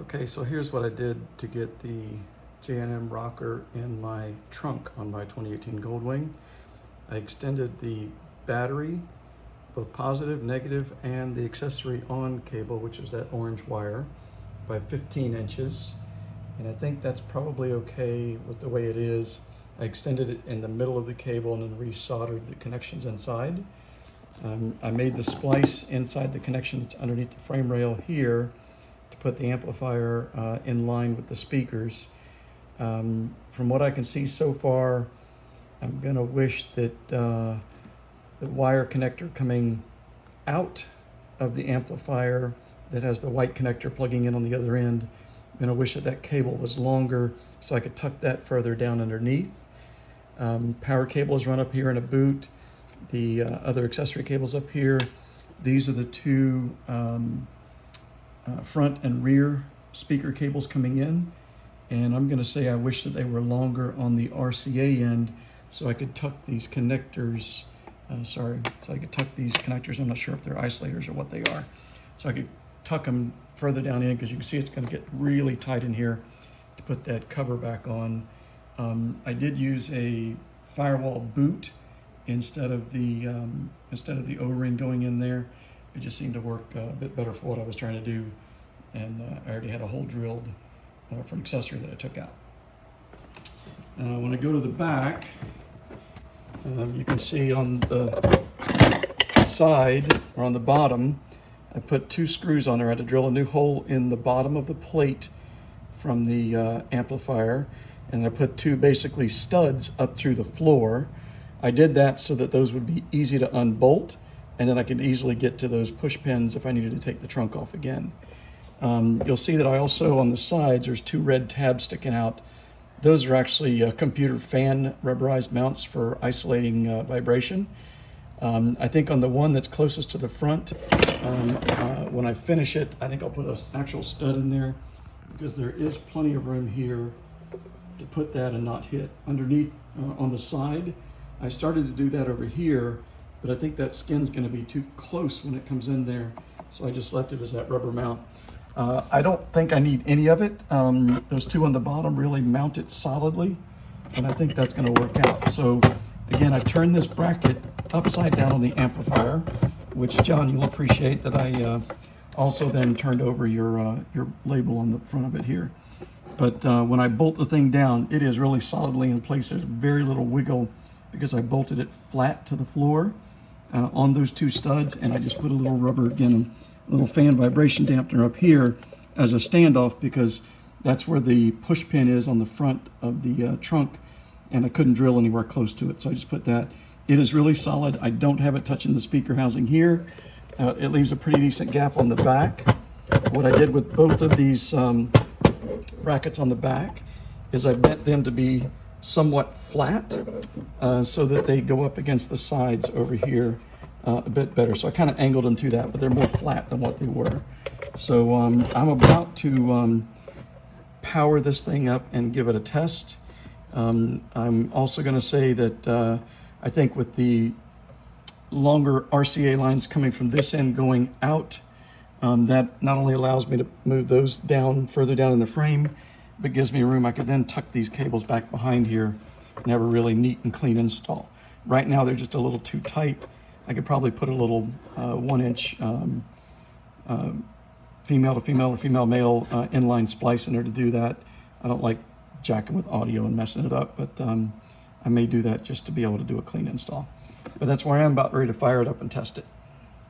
Okay, so here's what I did to get the J&M ROKR in my trunk on my 2018 Goldwing. I extended the battery, both positive, negative, and the accessory on cable, which is that orange wire, by 15 inches. And I think that's probably okay with the way it is. I extended it in the middle of the cable and then resoldered the connections inside. I made the splice inside the connection that's underneath the frame rail here to put the amplifier in line with the speakers. From what I can see so far, I'm gonna wish that the wire connector coming out of the amplifier that has the white connector plugging in on the other end, I'm gonna wish that that cable was longer so I could tuck that further down underneath. Power cables run up here in a boot. The other accessory cables up here. These are the two front and rear speaker cables coming in. And I'm gonna say I wish that they were longer on the RCA end so I could tuck these connectors, so I could tuck these connectors. I'm not sure if they're isolators or what they are. So I could tuck them further down in, because you can see it's gonna get really tight in here to put that cover back on. I did use a firewall boot instead of the O-ring going in there. It just seemed to work a bit better for what I was trying to do. And I already had a hole drilled for an accessory that I took out. When I go to the back, you can see on the side, or on the bottom, I put 2 screws on there. I had to drill a new hole in the bottom of the plate from the amplifier, and I put 2 basically studs up through the floor. I did that so that those would be easy to unbolt, and then I could easily get to those push pins if I needed to take the trunk off again. You'll see that I also, on the sides, there's 2 red tabs sticking out. Those are actually computer fan rubberized mounts for isolating vibration. I think on the one that's closest to the front, when I finish it, I think I'll put an actual stud in there, because there is plenty of room here to put that and not hit. Underneath on the side, I started to do that over here, but I think that skin's gonna be too close when it comes in there, so I just left it as that rubber mount. I don't think I need any of it. Those 2 on the bottom really mount it solidly, and I think that's gonna work out. So again, I turned this bracket upside down on the amplifier, which, John, you'll appreciate that I also then turned over your label on the front of it here. But when I bolt the thing down, it is really solidly in place. There's very little wiggle, because I bolted it flat to the floor on those 2 studs, and I just put a little rubber, again, a little fan vibration dampener up here as a standoff, because that's where the push pin is on the front of the trunk, and I couldn't drill anywhere close to it, so I just put that. It is really solid. I don't have it touching the speaker housing here. It leaves a pretty decent gap on the back. What I did with both of these brackets on the back is I bent them to be somewhat flat, so that they go up against the sides over here a bit better. So I kind of angled them to that, but they're more flat than what they were. So I'm about to power this thing up and give it a test. I'm also going to say that I think with the longer RCA lines coming from this end going out, that not only allows me to move those down further down in the frame, but gives me room. I could then tuck these cables back behind here and have a really neat and clean install. Right now they're just a little too tight. I could probably put a little 1-inch female to female or female male inline splice in there to do that. I don't like jacking with audio and messing it up, but I may do that just to be able to do a clean install. But that's where I am, about ready to fire it up and test it.